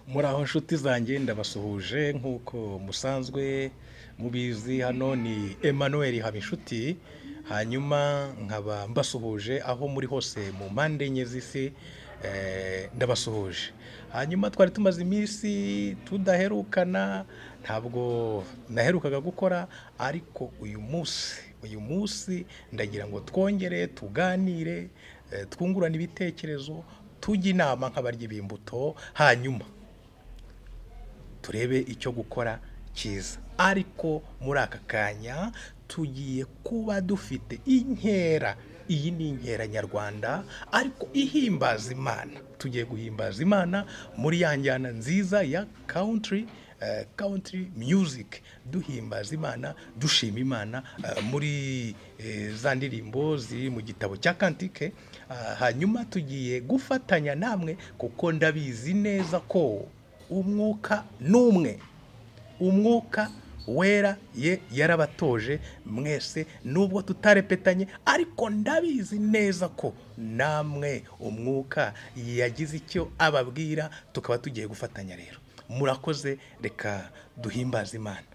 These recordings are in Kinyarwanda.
Muraho nshuti zanjye ndabasuhuje nk'uko musanzwe mubizi, hano ni Emmanuel Habinshuti, hanyuma nkaba mbasuhuje aho muri hose mu mpande enye z'isi. Ndabasuhuje, hanyuma twari tumaze iminsi tudaherukana, ntabwo naherukaga gukora, ariko uyu munsi ndagira ngo twongere tuganire, twungurane ibitekerezo, tujye inama nk'abarya b'imbuto, hanyuma turebe icyo gukora cyiza. Ariko muri aka kanya tugiye kuba dufite inkera, iyi ni inkera nyarwanda ariko ihimbaza Imana. Tugiye guhimbaza Imana muri ya njyana nziza ya country music, duhimbaza Imana, dushima Imana muri za ndirimbo ziri mu gitabo cya Kantike. Hanyuma tugiye gufatanya namwe kuko ndabizi neza ko umwuka n'umwe, umwuka wera yarabatoje mwese, nubwo tutarepetanye, ariko ndabizi neza ko namwe umwuka yagize icyo ababwira, tukaba tugiye gufatanya. Rero murakoze, reka duhimbaze Imana.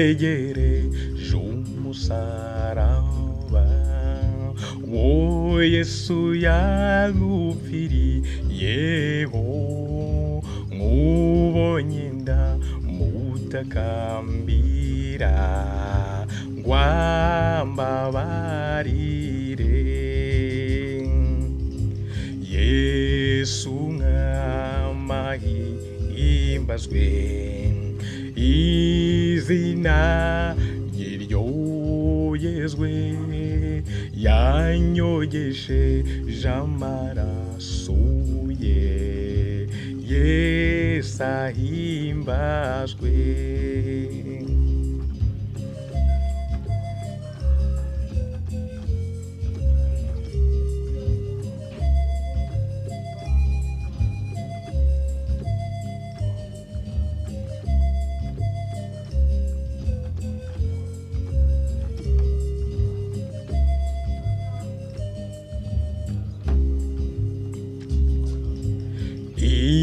Nitegereje umusaraba wo Yesu yagupfiriyeho, nkubonye ndamutakambira ngwambabarire. Yesu mwama himbazwe, izina rye ryoyezwe, yanyogesheje amaraso ye, Yesu ahimbazwe.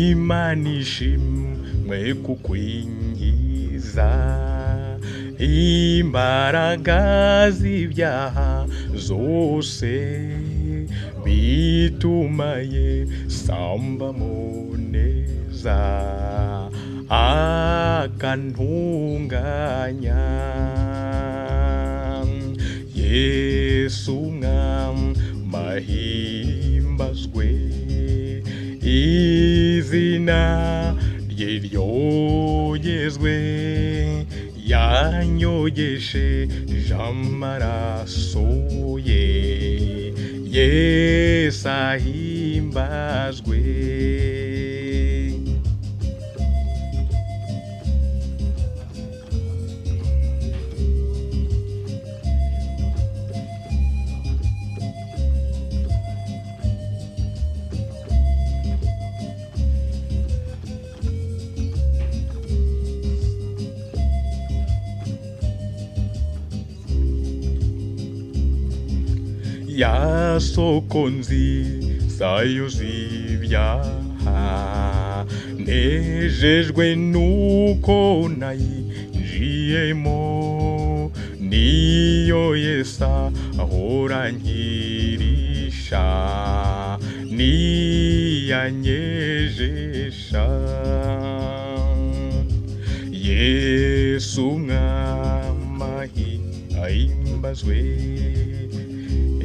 Imana ishimwe kukwinjiza imbaraga z'ibyaha zose, bitumaye sambamo neza akantunganya. Yesu mwami mahimbazwe, izina rye ryogezwe, yanyogesheje amaraso ye, Yesu ahimbazwe. Ya soko nziza yuzuye ibyaha, nejejwe nuko nayinjiyemo, niyo Yesu ahora ankirisha, niyanyejesha. Yesu mwami ahimbazwe,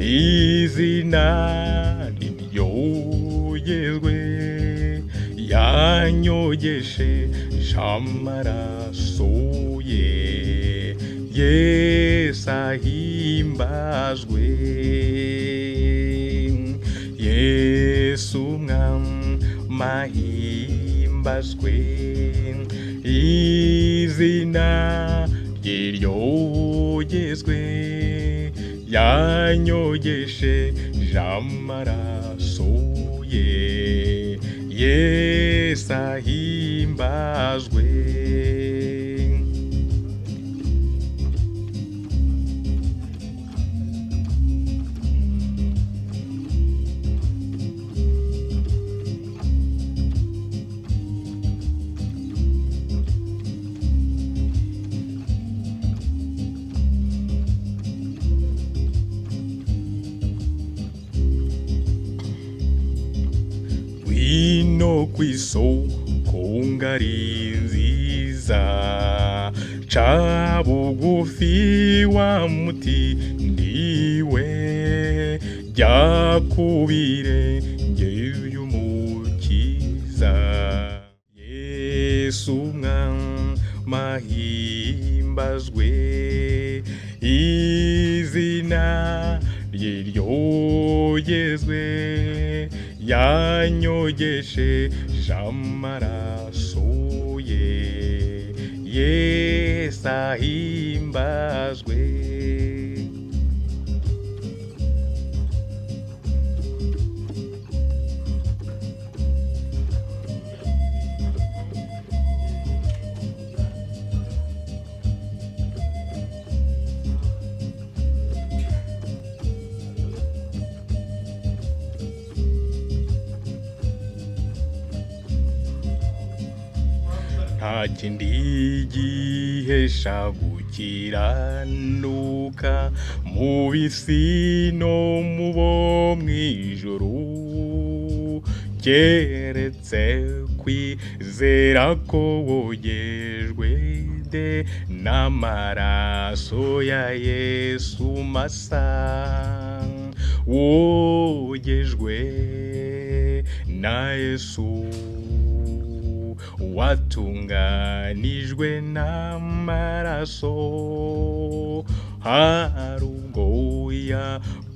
izina ryogezwe, yanyogesheje amaraso ye, Yesu ahimbazwe. Yesu mwami ahimbazwe, izina rye ryogezwe, yanyogesheje amaraso ye, Yesu ahimbazwe. Wino kw'isoko ngari nziza, ca bugufi wa muti ndiwe, jya kubirenge by'umukiza. Yesu mwami ahimbazwe, izina rye ryogezwe, yanyogesheje amaraso ye, Yesu ahimbazwe. Nta kindi gihesha gukiranuka mu bisi no mu bo mw'ijuru, keretse kwizera ko wogejwe de n'amaraso ya Yesu masa, wogejwe na Yesu, watunganijwe n'amaraso, hari ubwo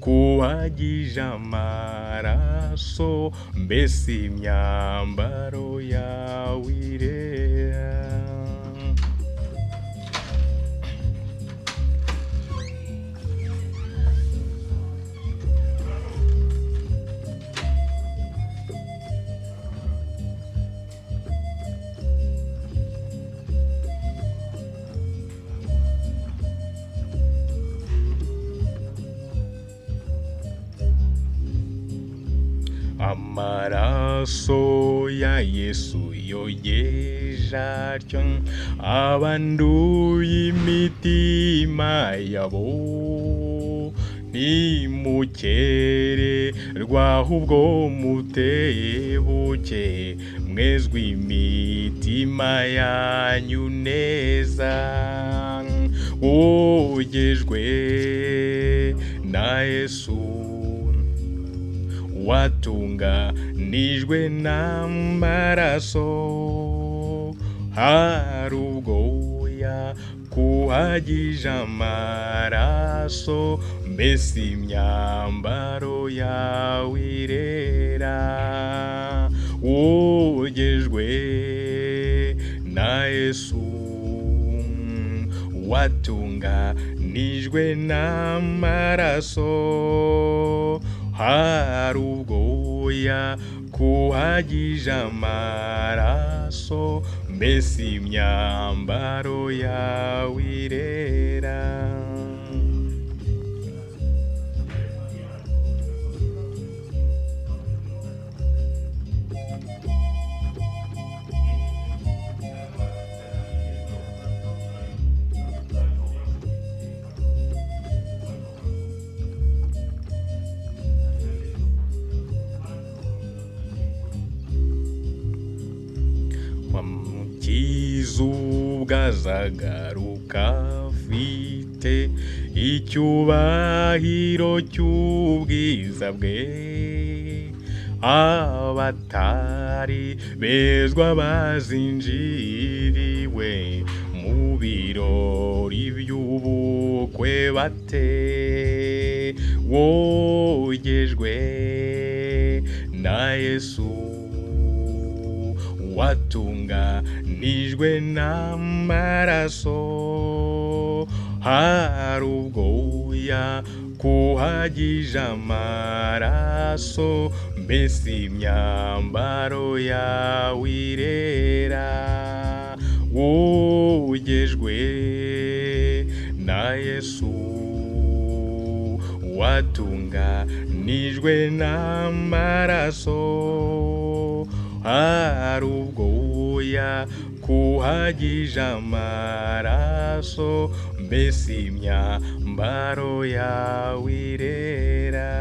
kuhagije amaraso, mbese imyambaro yawe irera. Amaraso ya Yesu yogeje atyo abanduye imitima yabo, ntimukererwa ahubwo mutebuke, mwezwe imitima yanyu neza, wogejwe na Yesu, watunganijwe n'amaraso, hari ubwoya kuhagije amaraso, mbese imyambaro yawe irera, wogejwe na Yesu, watunganijwe n'amaraso, hari ubwoya kuhagije amaraso, mbese imyambaro yawe irera. Wamukiza azagaruka afite icyubahiro cy'ubwiza bwe, abatari bezwa bazinjiriwe mu birori by'ubukwe bate, wogejwe na Yesu, watunganijwe n'amaraso, hari ubwoya kuhagije amaraso, mbese imyambaro yawe irera, wogejwe na Yesu, watunganijwe n'amaraso, hari ubwoya kuhagije amaraso, mbese imyambaro yawe irera.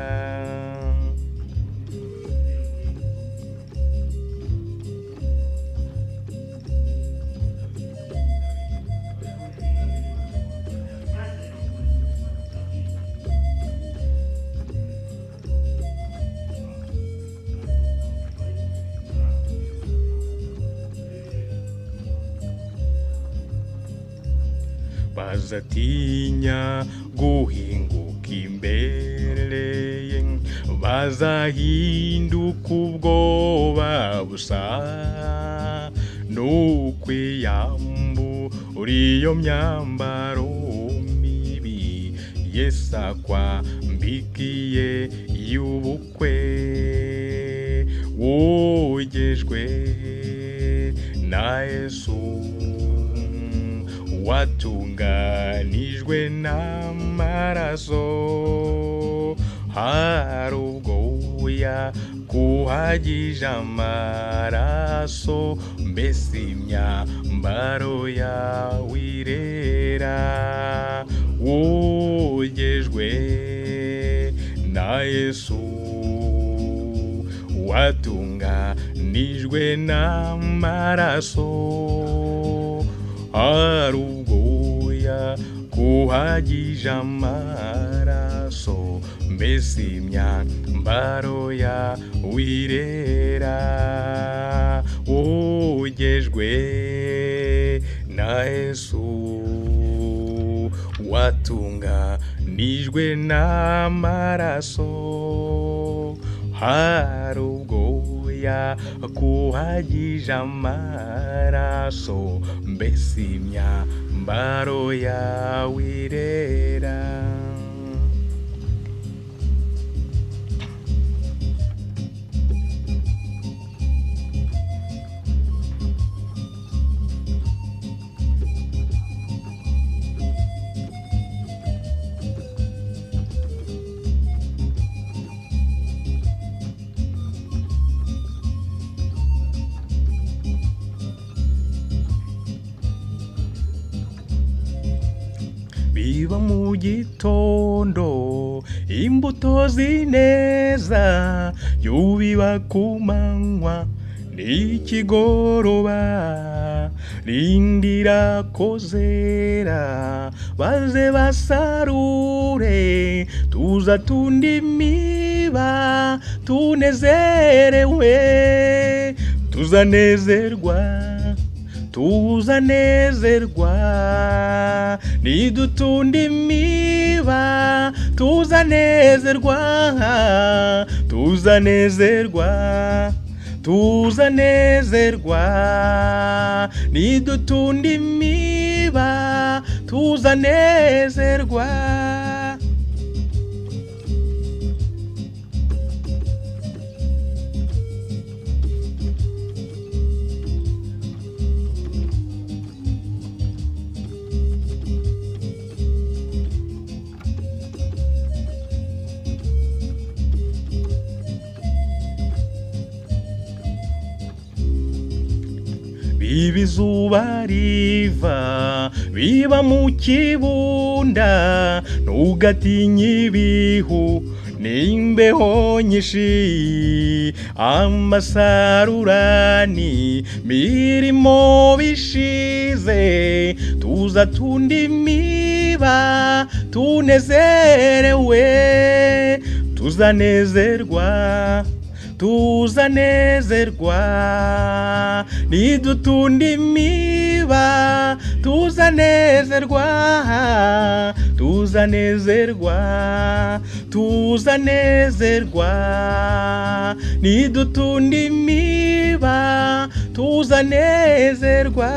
Bazatinya guhinguka imbere ye, bazahinduka ubwoba busa, n'ukwiyambura iyo myambaro mibi Yesu akwambikiye y'ubukwe, wogejwe na Yesu, watunganijwe n'amaraso, hari ubwoya kuhagije amaraso, mbese imyambaro yawe irera, wogejwe na Yesu, watunganijwe n'amaraso, hari ubwoya kuhagije amaraso, mbese imyambaro yawe irera, wogejwe na Yesu, watunganijwe nijwe n'amaraso, hari ubwoya kuhagije amaraso, mbese imyambaro yawe irera. Biba mu gitondo imbuto zineza, yubiba ku manywa n'ikigoroba, rindira ko zera baze basarure, tuza tunda imiba tunezerewe, tuzanezerwa tuzanezerwa, nidutunda imiba tuzanezerwa, tuzanezerwa tuzanezerwa, nidutunda imiba tuzanezerwa. Biba izuba riva, biba mu kibunda, ntugatinye ibihu n'imbeho nyinshi, amasarurani mirimo bishize, tuza tunda imiba tunezerewe, tuzanezerwa tuzanezerwa, nidutunda imiba tuzanezerwa, tuzanezerwa tuzanezerwa, nidutunda imiba tuzanezerwa.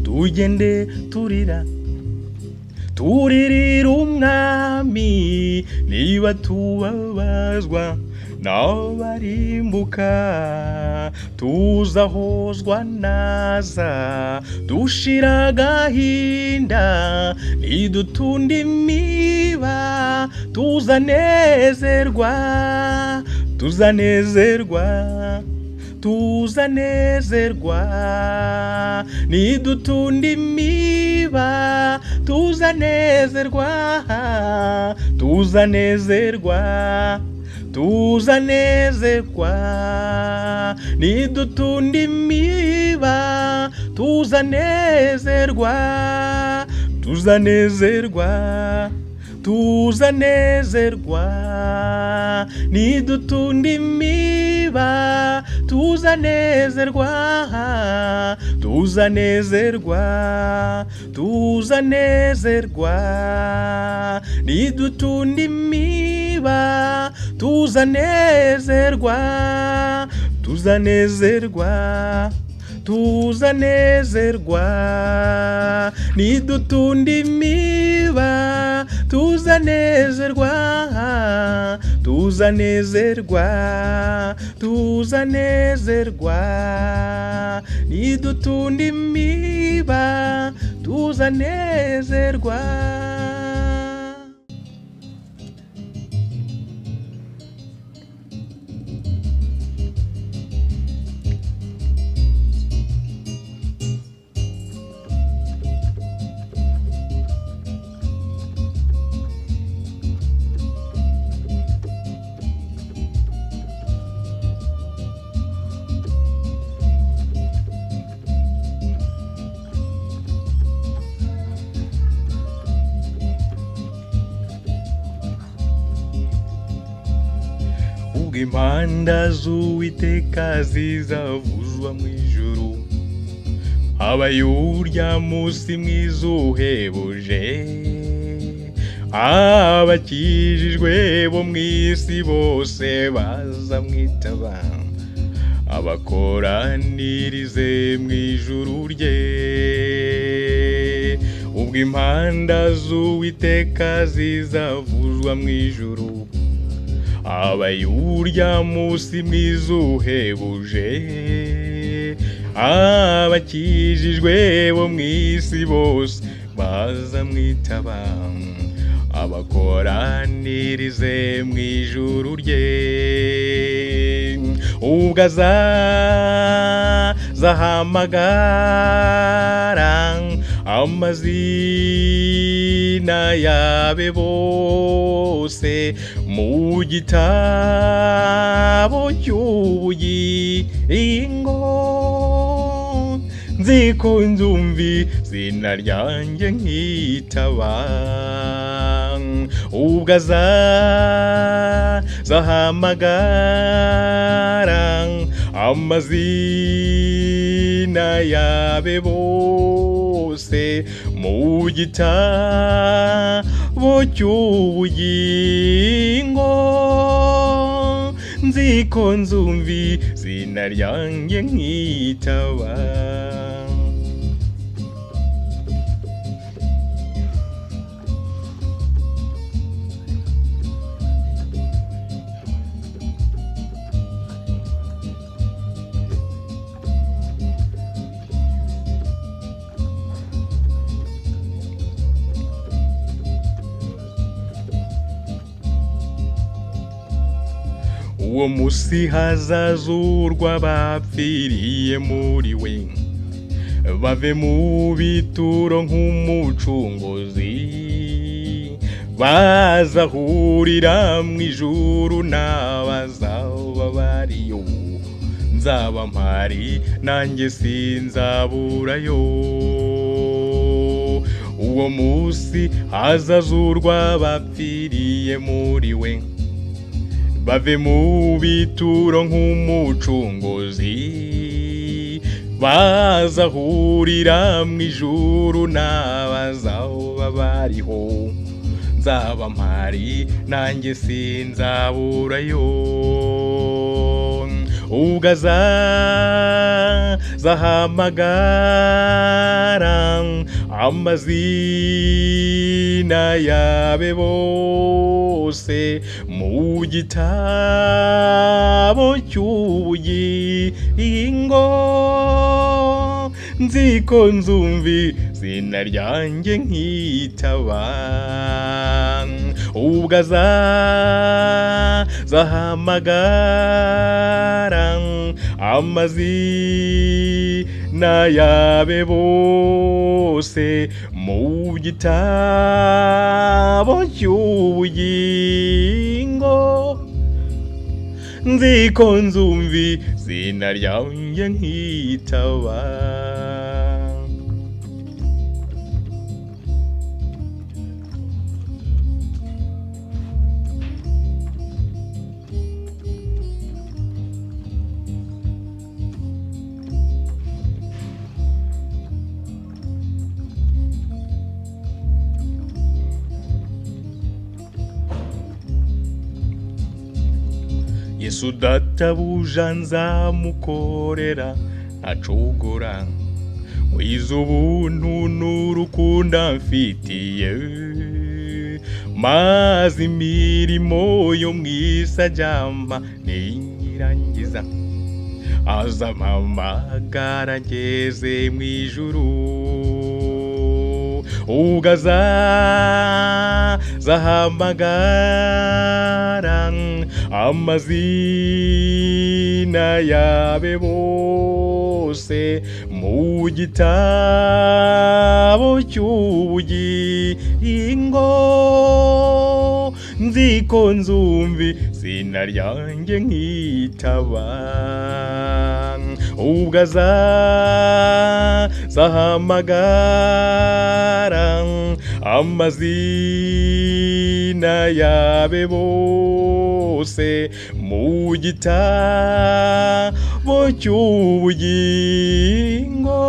Tugende turirira umwami, niba tubabazwa n'abarimbuka, tuzahozwa naza dushira agahinda, nidutunda imiba tuzanezerwa, tuzanezerwa tuzanezerwa, nidutunda imiba tuzanezerwa, tuzanezerwa tuzanezerwa, nidutunda imiba tuzanezerwa, tuzanezerwa tuzanezerwa, nidutunda imiba tuzanezerwa, tuzanezerwa tuzanezerwa, nidutunda imiba tuzanezerwa, tuzanezerwa tuzanezerwa, nidutunda imiba tuzanezerwa, tuzanezerwa tuzanezerwa, nidutunda imiba tuzanezerwa. impanda z'Uwiteka zizavuzwa mu ijuru, habaye urya munsi mwiza uhebuje, abakijijwe bo mu isi bose bazamwitaba, abakoranirize mu ijuru rye. Ubwo impanda z'Uwiteka zizavuzwa mu ijuru, habaye urya munsi mwiza uhebuje, abakijijwe bo mu isi bose bazamwitaba, abakoranirize mu ijuru rye. Ubwo azahamagara amazina yabe bose mu gitabo cy'ubugingo, nzi ko nzumva izina ryanjye nkitaba. Ubwo azahamagara amazina yabe bose mu gitabo cy'ubugingo, nzi ko nzumva izina ryanjye nkitaba. Uwo munsi hazazurwa abapfiriye muri we, bave mu bituro nk'umucunguzi, bazahurira mu ijuru n'abazaba bariyo, nzaba mpari nanjye sinzaburayo. Uwo munsi hazazurwa abapfiriye muri we, bave mu bituro nk'umucunguzi, bazahurira mu ijuru n'abazaba bariho, nzaba mpari nanjye sinzaburayo. Ubwo azahamagara amazina yabe bose mu gitabo cy'ubugingo, nzi ko nzumva izina ryanjye nkitaba. Ubwo azahamagara amazina yabe bose mu gitabo cy'ubugingo, nzi ko nzumva izina ryanjye nkitaba. Yesu databuja nzamukorera ntacogora, wize ubuntu n'urukundo mfitiye, maze imirimo yo mw'isi ajyama ninyirangiza, azampamagara ngeze mu ijuru. Ubwo azahamagara amazina yabe bose mu gitabo cy'ubugingo, nzi ko nzumva izina ryanjye nkitaba. Ubwo azahamagara amazina yabe bose mu mu gitabo cy'ubugingo,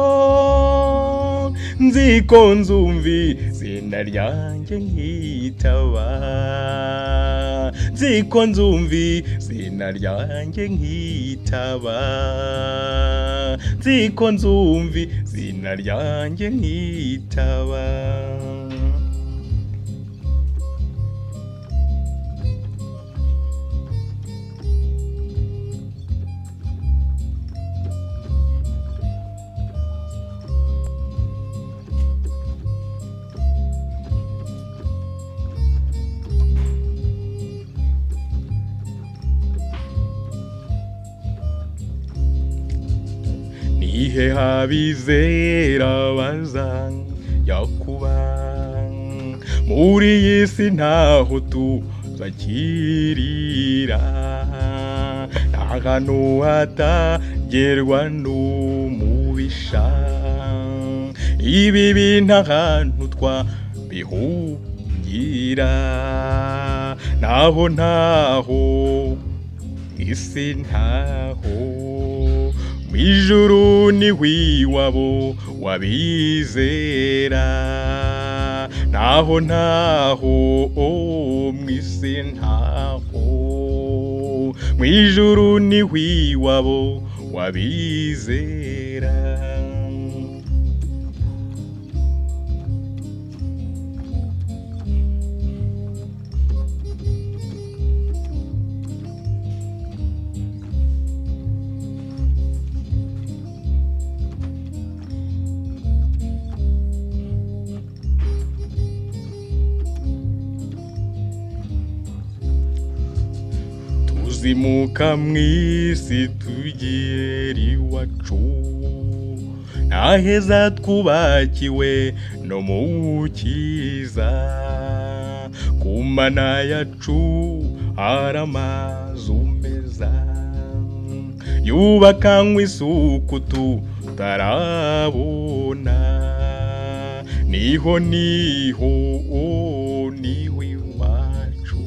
nzi ko nzumva izina ryanjye nkitaba, nzi ko nzumva izina ryanjye nkitaba, nzi ko nzumva izina ryanjye nkitaba. Nihe habizera bazajya kuba muri iyi si ntaho tuzakirira, nta hantu hatagerwa n'umubisha, ibibi nta hantu twabihungira, naho isi ntaho, mw'ijuru niho iwabo wabizera, naho mw'isi ntaho, mw'ijuru niho iwabo wabizera. Tuzimuka mw'isi tugera iwacu, ntaheza twubakiwe no mu cyiza, ku mana yacu hari amazu meza, yubakanywe isuku tutarabona, niho iwacu,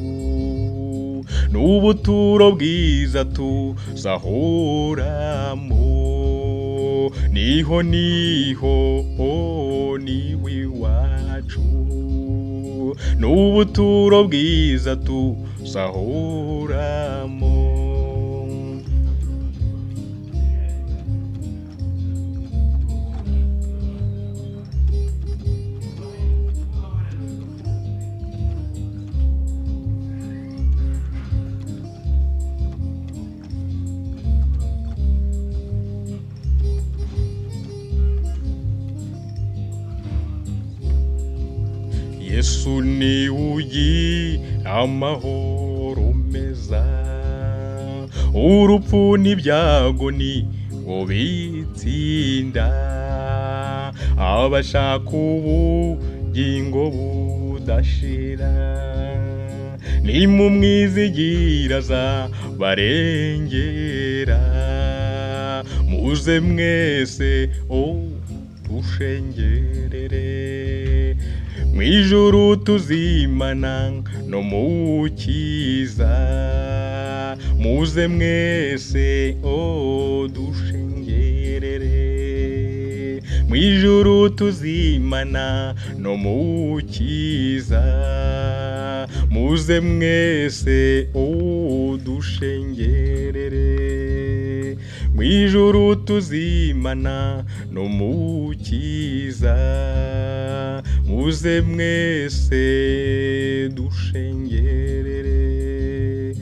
n'ubuturo bwiza tuzahoramo, niho iwacu, n'ubuturo bwiza tuzahoramo. Yesu ni ugira amahoro meza, urupfu n'ibyago ni wo bitsinda, abashaka ubugingo budashira, nimumwizigira azabarengera, muze mwese dushengerere, mw'ijuru tuzimana no mu cyiza, muze mwese dushengerere, mw'ijuru tuzimana no mu cyiza, muze mwese dushengerere, mw'ijuru tuzimana no mu cyiza, muze mwese dushengerere,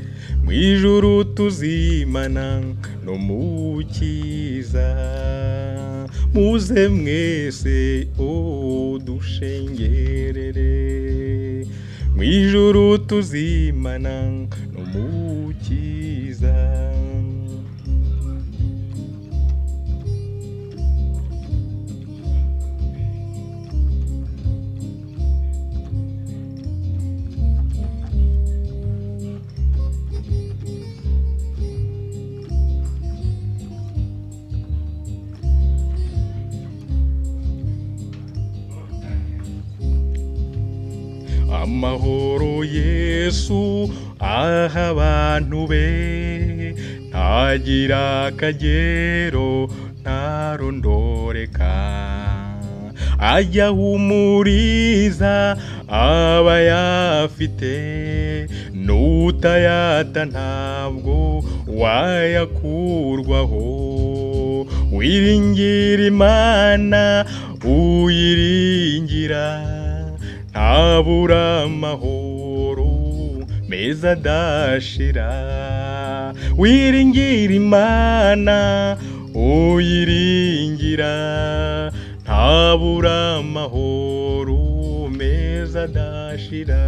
mw'ijuru tuzimana no mu cyiza, muze mwese dushengerere, mw'ijuru tuzimana no mu cyiza. Amahoro Yesu aha abantu be ntagira akagero ntarondoreka, ajya humuriza abayafite, n'utayata ntabwo wayakurwaho. Wiringira Imana uyiringira, ntabura amahoro meza adashira. Wiringira Imana uyiringira, ntabura amahoro meza adashira.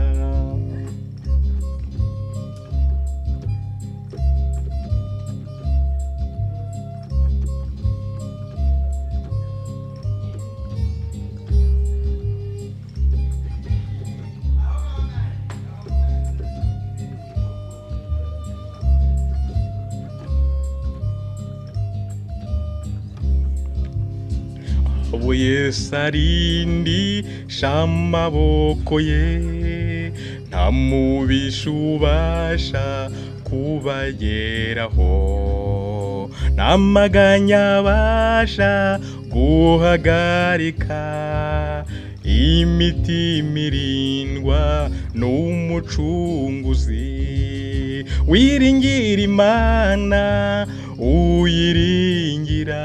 Abo Yesu arindisha amaboko ye, nta mubisha ubasha kubageraho, nta maganya abasha guhagarika, imitima irindwa n'umucunguzi. Wiringira Imana uyiringira,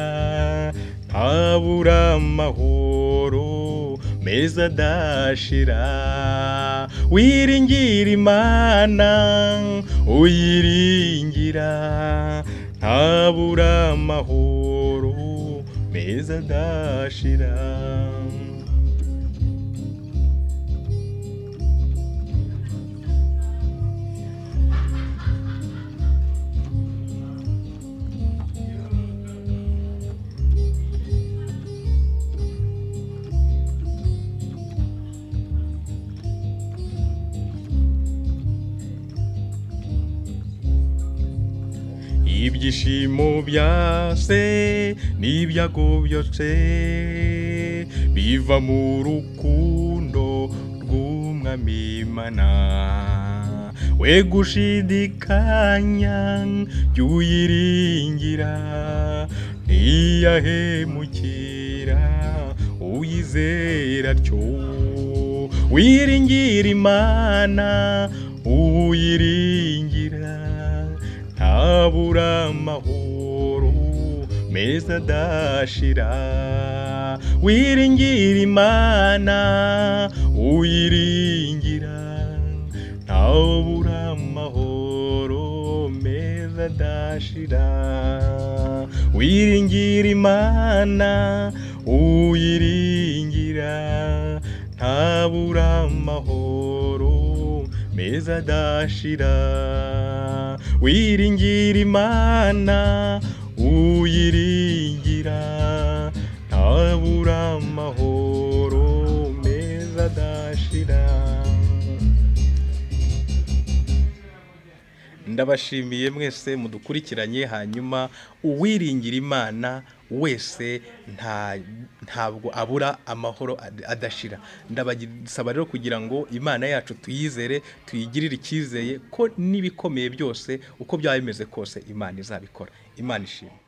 ntabura amahoro meza adashira. Wiringira Imana uyiringira, ntabura amahoro meza adashira. Ibyishimo byase n'ibyago byose biva mu rukundo rw'Umwami Imana. We gushidikanya jya uyiringira, ntiyahemukira uyizera atyo. Wiringira Imana uyiringira, ntabura amahoro meza adashira. Wiringira Imana uyiringira, ntabura amahoro meza adashira. Wiringira Imana uyiringira, ntabura amahoro meza adashira. Wiringira Imana uyiringira, ntabura amahoro meza adashira. Ndabashimiye mwese mudukurikiranye, hanyuma uwiringira Imana wese ntabwo abura amahoro adashira. Ndabasaba rero kugira ngo Imana yacu tuyizere, tuyigirire icyizeye ko n'ibikomeye byose uko byaba bimeze kose Imana izabikora. Imana ishimwe.